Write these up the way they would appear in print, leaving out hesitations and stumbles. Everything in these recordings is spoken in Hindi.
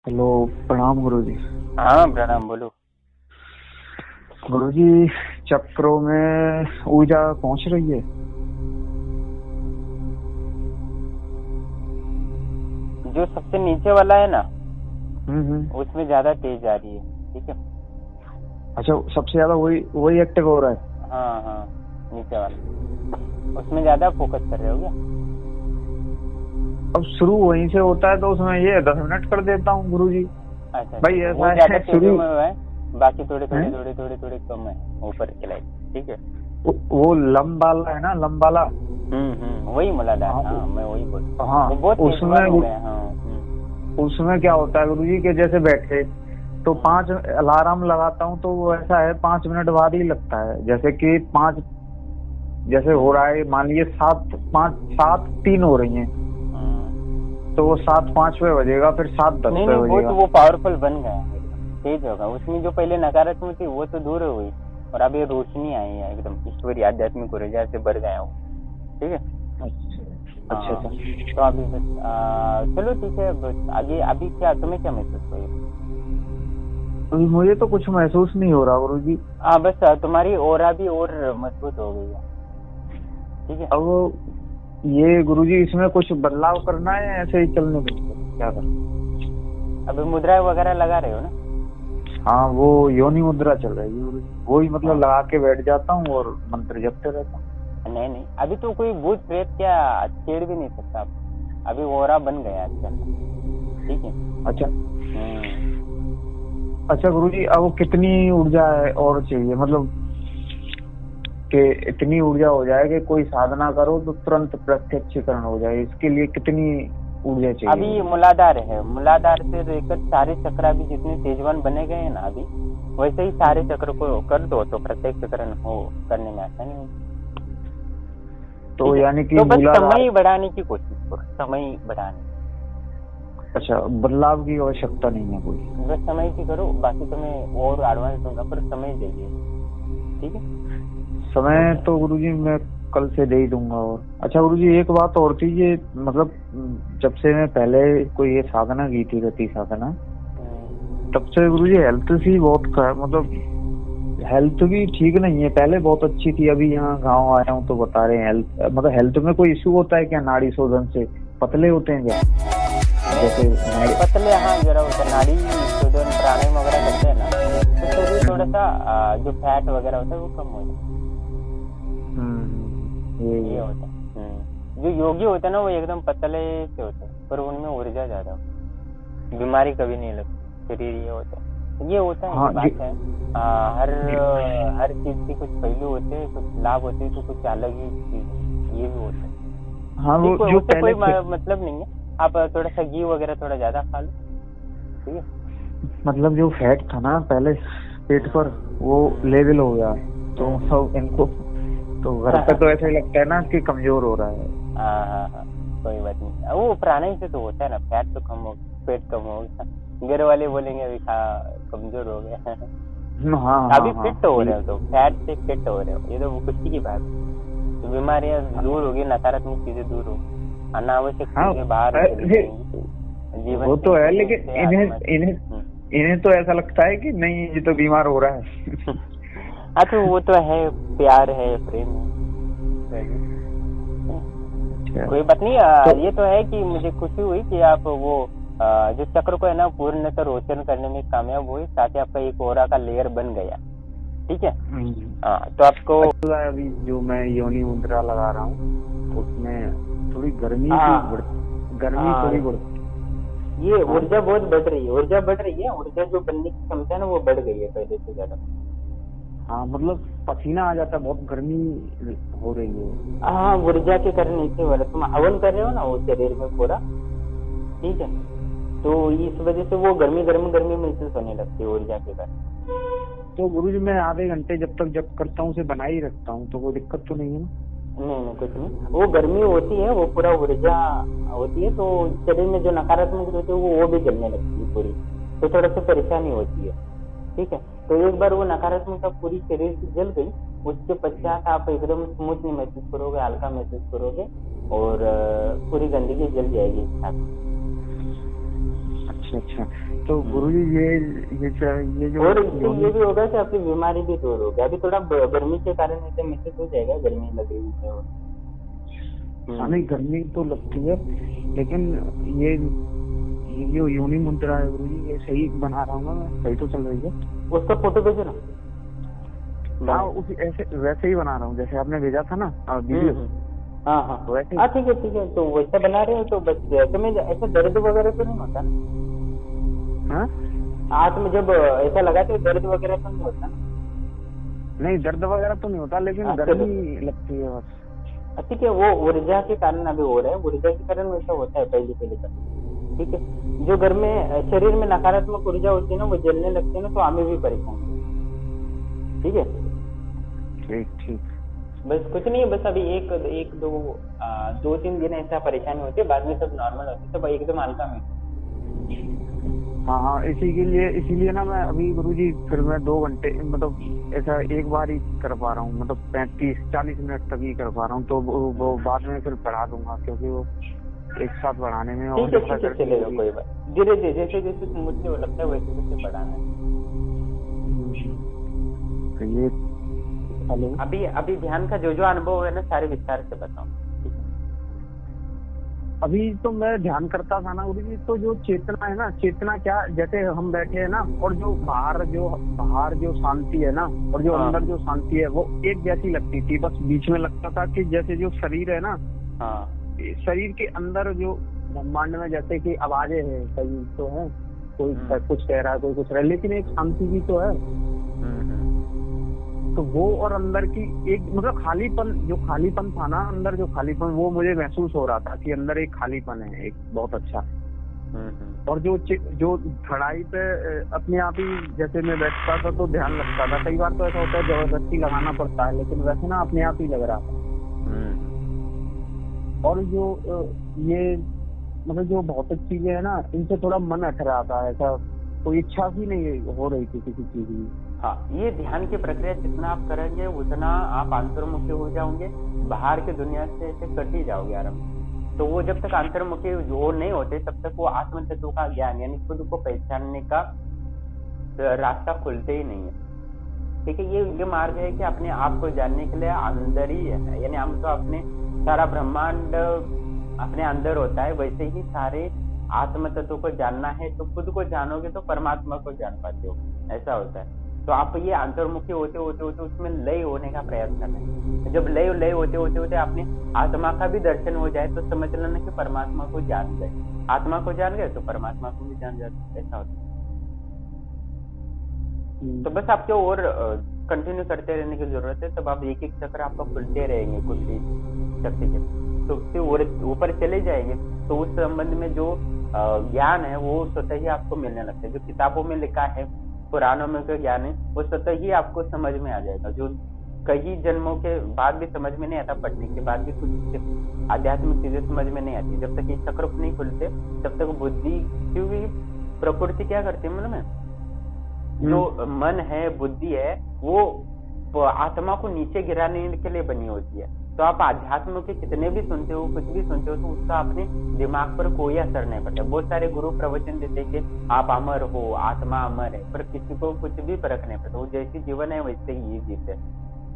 हेलो। प्रणाम गुरुजी। हाँ प्रणाम, बोलो। गुरुजी, चक्रों में ऊर्जा पहुंच रही है। जो सबसे नीचे वाला है ना, हम्म। उसमें ज्यादा तेज आ रही है। ठीक है। अच्छा, सबसे ज्यादा वही वही एक्टिव हो रहा है। हाँ हाँ, नीचे वाला उसमें ज्यादा फोकस कर रहे हो क्या? अब शुरू वहीं से होता है तो उसमें ये 10 मिनट कर देता हूँ गुरुजी। अच्छा अच्छा, भाई तो वो ऐसा ज्यादा है तेजों शुरू में है, बाकी थोड़े है। थोड़े थोड़े थोड़े थोड़े कम है ऊपर के लाइट। ठीक है। वो लंबाला है ना, लंबाला। वही मूलाधार। हाँ हाँ, मैं वही बोल। हाँ। वो बहुत तेजवान हो उसमें गए हैं। हाँ। उसमें क्या होता है गुरुजी के जैसे बैठे तो हम्म, 5 अलार्म लगाता हूँ तो वो ऐसा है 5 मिनट बाद ही लगता है। जैसे कि 5 जैसे हो रहा है, मान लीजिए 7:05 7:03 हो रही हैं तो वो 7:05 पे बजेगा, फिर 7:10 नहीं पे नहीं, वो तो बजेगा। वो पावरफुल बन गया है, एकदम तेज होगा। उसमें जो पहले नकारात्मक थी वो तो दूर हो गई, और अब ये रोशनी आई है, एकदम ईश्वरी आध्यात्मिक ऊर्जा से भर गया वो। ठीक है। अच्छा अच्छा हाँ, अच्छा। तो अभी बस चलो ठीक है। बस आगे अभी क्या, तुम्हें क्या महसूस हुई? अभी मुझे तो कुछ महसूस नहीं हो रहा गुरुजी। हाँ, बस तुम्हारी ओरा भी और मजबूत हो गई है। ठीक है। अब ये गुरुजी इसमें कुछ बदलाव करना है या ऐसे ही चलने देंगे, क्या कर। अभी मुद्राएं वगैरह लगा रहे हो ना? हाँ, वो योनि मुद्रा चल रही है गुरुजी, वही मतलब हाँ। लगा के बैठ जाता हूँ और मंत्र जपते रहता हूँ। नहीं नहीं, अभी तो कोई भूत प्रेत क्या छेड़ भी नहीं सकता आपको। अभी ओरा बन गया अच्छा सा। ठीक है। अच्छा हम्म। अच्छा गुरुजी, अब वो कितनी ऊर्जा है और चाहिए, मतलब कि इतनी ऊर्जा हो जाए कि कोई साधना करो तो तुरंत प्रत्यक्षीकरण हो जाए, इसके लिए कितनी ऊर्जा चाहिए अभी गुरुजी। मूलाधार है, मूलाधार से लेकर सारे चक्र अभी जितने तेजवान बने गए हैं ना अभी, वैसे ही सारे चक्र को कर दो तो प्रत्यक्षीकरण हो करने में आसानी होगी। तो ठीक है। यानी कि तो बस मूलाधार। समय बढ़ाने की कोशिश करो, समय बढ़ाने। अच्छा, बदलाव की आवश्यकता नहीं है कोई। बस समय की करो, बाकी तुम्हें और एडवांस दूंगा, पर समय चाहिए। ठीक है। समय तो गुरुजी मैं कल से दे ही दूंगा। और अच्छा गुरुजी, एक बात और थी, ये मतलब जब से मैं पहले कोई ये साधना की थी, गति साधना, तब से गुरुजी हेल्थ सी बहुत मतलब हेल्थ भी ठीक नहीं है। पहले बहुत अच्छी थी, अभी यहाँ गांव आया हूँ तो बता रहे हैं हेल्थ, मतलब हेल्थ में कोई इश्यू होता है क्या, नाड़ी शोधन से पतले होते हैं क्या, जैसे नाड़ी। पतले, हाँ जरा होता है, नाड़ी शोधन प्राणायाम वगैरह करते हैं ना, तो शरीर थोड़ा सा जो फैट वगैरह होता है वो कम हो जाता है। ये ये होता है। जो योगी होते हैं ना वो एकदम पतले से होते हैं, पर उनमें ऊर्जा ज्यादा होती है, बीमारी कभी नहीं लगती। शरीर ये होता है, ये होता है, ये हाँ बात है। हर ये हर चीज के कुछ पहलू होते हैं, कुछ लाभ होते हैं, तो कुछ अलग ही चीज है, ये भी होता है। हाँ, वो ठीक है, जो उससे पहले कोई मतलब नहीं है। आप थोड़ा सा घी वगैरह थोड़ा ज्यादा खा लो। ठीक है। मतलब जो फैट था ना पहले पेट पर, वो लेवल हो गया। तो सब इनको तो घर पे तो ऐसा ही लगता है ना कि कमजोर हो रहा है। हाँ हाँ हाँ, कोई बात नहीं, वो प्राणायाम से तो होता है ना, फैट तो कम हो, पेट कम हो गया। घर वाले बोलेंगे अभी खा, कमजोर हो गया। हाँ अभी हाँ हाँ फिट हो रहे हो, तो फैट से फिट हो रहे हो, ये तो खुशी की बात है। तो बीमारियां दूर होगी, नकारात्मक चीजें दूर हो, अनावश्यक हाँ। चीजें बाहर चली अरे, जाएंगी, जीवन वो की तो है, शैली लेकिन से इन्हें आत्मा से। इन्हें इन्हें तो ऐसा लगता है कि नहीं ये तो बीमार हो रहा है। हाँ, तो वो तो है, प्यार है, प्रेम है। अच्छा। कोई बात नहीं। तो ये तो है कि मुझे खुशी हुई कि आप वो जो चक्र को है ना पूर्णतः रोशन करने में कामयाब हुए, साथ ही आपका एक ओरा का लेयर बन गया। ठीक है। हाँ, तो आपको अच्छा, अभी जो मैं योनि मुद्रा लगा रहा हूँ उसमें थोड़ी गर्मी सी हाँ गर्मी थोड़ी हाँ, बढ़। ये हाँ ऊर्जा बहुत बढ़ रही है, ऊर्जा बढ़ रही है, ऊर्जा जो बनने की क्षमता है ना वो बढ़ गई है पहले से ज्यादा। हाँ, मतलब पसीना आ जाता है, बहुत गर्मी हो रही है। हाँ, ऊर्जा के कारण ऐसे हो रहा है, तुम हवन कर रहे हो ना वो शरीर में पूरा। ठीक है। तो इस वजह से वो गर्मी गर्मी गर्मी महसूस होने लगती है ऊर्जा के कारण। तो गुरुजी मैं आधे घंटे जब तक जब करता हूँ उसे बना ही रखता हूँ, तो कोई दिक्कत तो नहीं है ना। नहीं नहीं, कुछ नहीं, वो गर्मी होती है, वो पूरा ऊर्जा होती है, तो शरीर में जो नकारात्मक होती है वो भी जलने लगती है पूरी, तो थोड़ा सा परेशानी होती है। ठीक है। तो एक बार वो नकारात्मकता पूरी शरीर से जल गई, उसके पश्चात आप एकदम स्मूथली महसूस करोगे, हल्का महसूस करोगे, और पूरी गंदगी जल जाएगी एक साथ। अच्छा अच्छा। तो गुरुजी ये जो और इससे ये भी होगा कि आपकी बीमारी भी दूर होगी। अभी थोड़ा गर्मी के कारण ऐसे महसूस हो जाएगा, गर्मी लग रही है और हाँ नहीं गर्मी तो लगती है, लेकिन ये ये जो योनि मुद्रा है गुरुजी ये सही बना रहा हूँ ना मैं, सही तो चल रही है? उसका फोटो भेजो ना। हाँ उसी ऐसे वैसे ही बना रहा हूँ जैसे आपने भेजा था ना वीडियो, हाँ हाँ तो वैसे हाँ, ठीक है ठीक है। तो वैसा बना रहे हो तो बस तुम्हें ऐसा दर्द वगैरह तो नहीं होता? हाँ हाथ में जब ऐसा लगाते हो दर्द वगैरह तो नहीं होता? नहीं दर्द वगैरह तो नहीं होता, लेकिन चलो गर्मी लगती है बस। ठीक है, वो ऊर्जा के कारण अभी हो रहा है, ऊर्जा के कारण वैसा होता है पहले पहले का। ठीक है, जो घर में शरीर में नकारात्मक ऊर्जा होती है ना वो जलने लगती है ना, तो हमें भी परेशान होते हैं। ठीक है, ठीक ठीक। बस कुछ नहीं है, बस अभी एक एक दो 2-3 दिन ऐसा परेशानी होती है, बाद में सब नॉर्मल होती है, सब एकदम हल्का में। हाँ हाँ इसीलिए ना मैं अभी गुरुजी फिर मैं 2 घंटे मतलब ऐसा एक बार ही कर पा रहा हूँ, मतलब 35-40 मिनट तक ही कर पा रहा हूँ, तो वो बाद में फिर बढ़ा दूंगा, क्योंकि वो एक साथ बढ़ाने में और ज्यादा ठीक है, गर्मी चलेगा, होगी। कोई बात। धीरे धीरे जैसे जैसे मुझे वो लगता है वैसे वैसे बढ़ाना है। तो ये हेलो अभी अभी ध्यान का जो अनुभव है ना सारे विस्तार से बताओ। अभी तो मैं ध्यान करता था ना गुरुजी, तो जो चेतना है ना, चेतना क्या जैसे हम बैठे हैं ना, और जो बाहर जो शांति है ना और जो अंदर जो शांति है वो एक जैसी लगती थी। बस बीच में लगता था कि जैसे जो शरीर है ना, शरीर के अंदर जो ब्रह्मांड में जैसे कि आवाजें हैं, कई तो है, कोई कुछ कह रहा है कोई कुछ कह रहा है, लेकिन एक शांति भी तो है। तो वो और अंदर की एक मतलब खालीपन था ना, अंदर जो खालीपन वो मुझे महसूस हो रहा था कि अंदर एक खालीपन है एक बहुत अच्छा। और जो खड़ाई पे अपने आप ही जैसे मैं बैठता था तो ध्यान लगता था, कई बार तो ऐसा होता है जबरदस्ती लगाना पड़ता है, लेकिन वैसे ना अपने आप ही लग रहा था। और जो ये मतलब जो भौतिक चीजें है ना, इनसे थोड़ा मन हट रहा था, ऐसा कोई इच्छा भी नहीं हो रही थी किसी चीज की। हाँ, ये ध्यान की प्रक्रिया जितना आप करेंगे उतना आप अंतर्मुखी हो जाओगे, बाहर की दुनिया से ऐसे कट ही जाओगे आराम से। तो वो जब तक अंतर्मुखी वो नहीं होते तब तक वो आत्म तत्व का ज्ञान यानी खुद को पहचानने का रास्ता खुलते ही नहीं है। ठीक है, ये मार्ग है कि अपने आप को जानने के लिए अंदर ही है, यानी हम तो अपने सारा ब्रह्मांड अपने अंदर होता है, वैसे ही सारे आत्म तत्व को जानना है। तो खुद को जानोगे तो परमात्मा को जान पाते हो, ऐसा होता है। तो आप ये अंतर्मुखी होते होते होते उसमें लय होने का प्रयास करना है। जब लय होते होते होते अपने आत्मा का भी दर्शन हो जाए तो समझ लेना कि परमात्मा को जान गए। आत्मा को जान गए तो परमात्मा को भी जान जाते, ऐसा होता है। तो बस आपको और कंटिन्यू करते रहने की जरूरत है, तब आप एक एक चक्र आपका खुलते रहेंगे कुंडली शक्ति के, तो उससे ऊपर चले जाएंगे। तो उस संबंध में जो ज्ञान है वो स्वतः ही आपको मिलने लगता है। जो किताबों में लिखा है, पुराणों में जो ज्ञान है वो स्वतः ही आपको समझ में आ जाएगा, जो कई जन्मों के बाद भी समझ में नहीं आता, पढ़ने के बाद भी कुछ आध्यात्मिक चीजें समझ में नहीं आती। जब तक ये चक्र नहीं खुलते तब तक बुद्धि, क्योंकि प्रकृति क्या करती है मन में, जो मन है बुद्धि है वो आत्मा को नीचे गिराने के लिए बनी होती है। तो आप आध्यात्म के कितने भी सुनते हो, कुछ भी सुनते हो, तो उसका अपने दिमाग पर कोई असर नहीं पड़ता। बहुत सारे गुरु प्रवचन देते कि आप अमर हो, आत्मा अमर है, पर किसी को कुछ भी फर्क नहीं पड़ता। वो जैसी जीवन है वैसे ही ये जीते।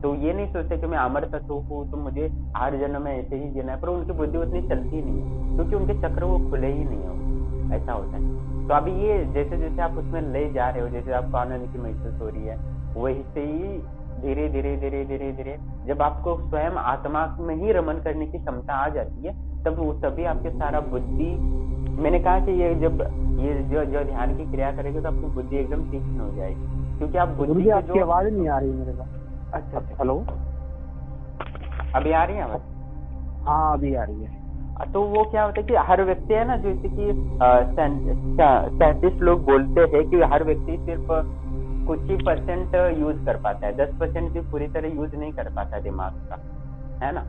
तो ये नहीं सोचते कि मैं अमर तत्व हूँ तो मुझे 8 जन्म में ऐसे ही जीना है, पर उनकी बुद्धि उतनी चलती नहीं है, क्योंकि उनके चक्र वो खुले ही नहीं हो, ऐसा होता है। तो अभी ये जैसे जैसे आप उसमें ले जा रहे हो, जैसे आपको आनंद की महसूस हो रही है, वैसे ही धीरे धीरे धीरे धीरे धीरे जब आपको स्वयं आत्मा में ही रमन करने की क्षमता आ जाती है, तब तभी आपके सारा बुद्धि, मैंने कहा कि ये जब ये जो ध्यान की क्रिया करेंगे तो आपकी बुद्धि एकदम तीक्ष्ण हो जाएगी, क्योंकि आप बुद्धि आपकी आवाज नहीं आ रही मेरे पास। अच्छा, हेलो, अभी आ रही है आवाज? हाँ अभी आ रही है। तो वो क्या होता है कि हर व्यक्ति है ना, जैसे कि साइंटिस्ट लोग बोलते हैं कि हर व्यक्ति सिर्फ कुछ ही % यूज कर पाता है, 10% भी पूरी तरह यूज नहीं कर पाता दिमाग का, है ना।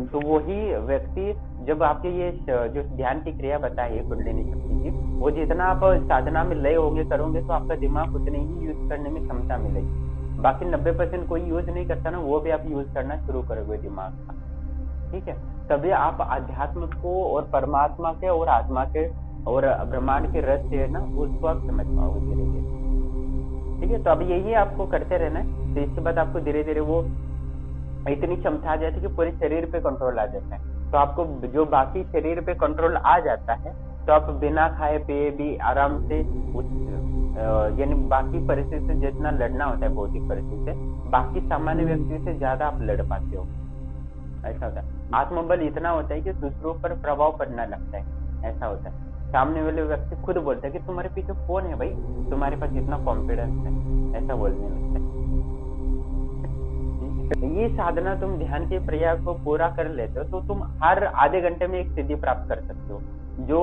तो वही व्यक्ति जब आपके ये जो ध्यान की क्रिया बताई है कुंडलिनी शक्ति की, वो जितना आप साधना में लय होंगे करोगे तो आपका दिमाग उतने ही यूज करने में क्षमता मिलेगी। बाकी 90% कोई यूज नहीं करता ना, वो भी आप यूज करना शुरू करोगे दिमाग का। ठीक है, तभी आप आध्यात्म को और परमात्मा के और आत्मा के और ब्रह्मांड के रहस्य है ना, उसको आप समझ पाओगे धीरे धीरे। ठीक है, तो अब यही आपको करते रहना है। तो इसके बाद आपको धीरे धीरे वो इतनी क्षमता आ जाती है कि पूरे शरीर पे कंट्रोल आ जाता है। तो आपको जो बाकी शरीर पे कंट्रोल आ जाता है, तो आप बिना खाए पिए भी आराम से यानी बाकी परिस्थिति से जितना लड़ना होता है भौतिक परिस्थिति से, बाकी सामान्य व्यक्ति से ज्यादा आप लड़ पाते हो। ऐसा होता है, आत्मबल इतना होता है कि दूसरों पर प्रभाव पड़ना लगता है। ऐसा होता है, सामने वाले व्यक्ति खुद बोलता है कि तुम्हारे पीछे कौन है भाई, तुम्हारे पास इतना कॉन्फिडेंस है, ऐसा बोलने लगता है। ये साधना तुम ध्यान के प्रयास को पूरा कर लेते हो तो तुम हर आधे घंटे में एक सिद्धि प्राप्त कर सकते हो। जो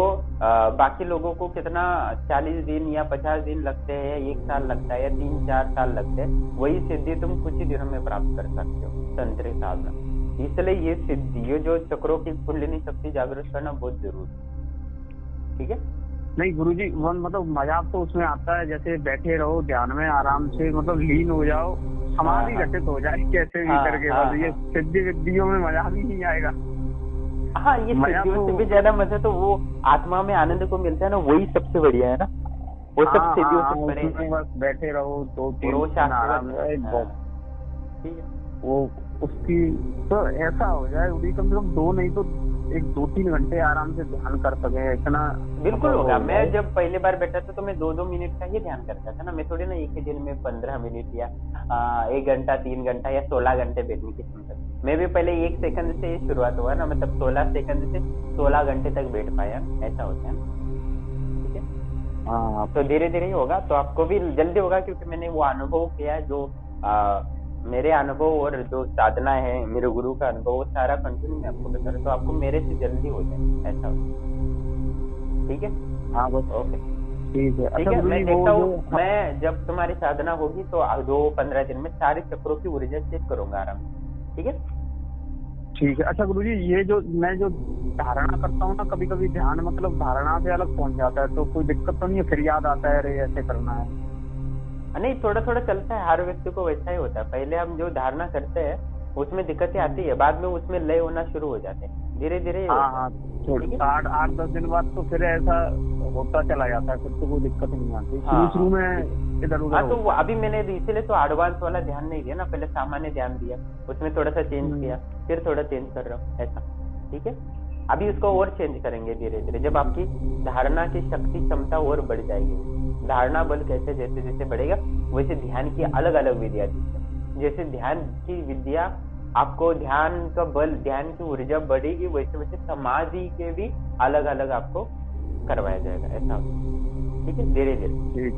बाकी लोगों को कितना 40 दिन या 50 दिन लगते हैं या 1 साल लगता है या 3-4 साल लगते हैं, वही सिद्धि तुम कुछ ही दिनों में प्राप्त कर सकते हो तंत्र साधना। इसलिए ये सिद्धि, ये जो चक्रों की कुंडलिनी शक्ति जागृत करना बहुत जरूरी है। ठीक है, नहीं गुरुजी, वो मतलब मजा तो उसमें आता है जैसे बैठे रहो ध्यान में आराम से, मतलब लीन हो जाओ, समाधि घटित हो जाए कैसे भी करके। बस ये सिद्धि विद्धियों में मजा भी नहीं आएगा। हाँ, ये सिद्धियों से भी ज्यादा मजा तो वो आत्मा में आनंद को मिलता है ना, वही सबसे बढ़िया है ना। वो सब सिद्धियों से परे, बस बैठे रहो 2-3 आराम से, वो उसकी तो ऐसा हो जाए कम से कम 2 नहीं तो 1-2-3 घंटे आराम से ध्यान कर सके, इतना बिल्कुल होगा। मैं जब पहली बार बैठा था तो मैं 2-2 मिनट का ही ध्यान करता था ना। मैं थोड़ी ना एक ही दिन में 15 मिनट या 1 घंटा 3 घंटा या 16 घंटे बैठने की क्षमता। मैं भी पहले 1 सेकंड से शुरुआत हुआ ना, मतलब 16 सेकंड से 16 घंटे तक बैठ पाया, ऐसा होता है ना। ठीक है, हाँ, तो धीरे धीरे ही होगा, तो आपको भी जल्दी होगा, क्योंकि मैंने वो अनुभव किया जो मेरे अनुभव और जो साधना है मेरे गुरु का अनुभव, वो सारा कंटिन्यू मैं आपको बता रहा हूँ, तो आपको मेरे से जल्दी हो जाए, ऐसा हो। ठीक है, हाँ बस, ओके, ठीक है। ठीक है, मैं देखता हूँ, मैं जब तुम्हारी साधना होगी तो 2-15 दिन में सारे चक्रों की ऊर्जा चेक करूंगा आराम से। ठीक है, ठीक है। अच्छा गुरुजी, ये जो मैं जो धारणा करता हूँ ना, कभी कभी ध्यान मतलब धारणा से अलग पहुंच जाता है, तो कोई दिक्कत तो नहीं है? फिर याद आता है अरे ऐसे करना है? नहीं, थोड़ा थोड़ा चलता है, हर व्यक्ति को वैसा ही होता है। पहले हम जो धारणा करते हैं उसमें दिक्कतें आती है, बाद में उसमें लय होना शुरू हो जाते हैं धीरे धीरे। हाँ, 8-10 दिन बाद तो फिर ऐसा होता चला जाता है, फिर तो कोई दिक्कत नहीं आती। शुरू में इधर उधर। हाँ, तो अभी मैंने इसीलिए तो एडवांस वाला ध्यान नहीं दिया ना, पहले सामान्य ध्यान दिया, उसमें थोड़ा सा चेंज किया, फिर थोड़ा चेंज कर रहा हूँ, ऐसा। ठीक है, अभी उसको और चेंज करेंगे धीरे धीरे, जब आपकी धारणा की शक्ति क्षमता और बढ़ जाएगी। धारणा बल कैसे जैसे जैसे बढ़ेगा, वैसे ध्यान की अलग अलग विद्या दी है। जैसे ध्यान की विद्या आपको ध्यान का बल, ध्यान की ऊर्जा बढ़ेगी, वैसे वैसे समाधि के भी अलग अलग आपको करवाया जाएगा, ऐसा। ठीक है, धीरे धीरे। ठीक।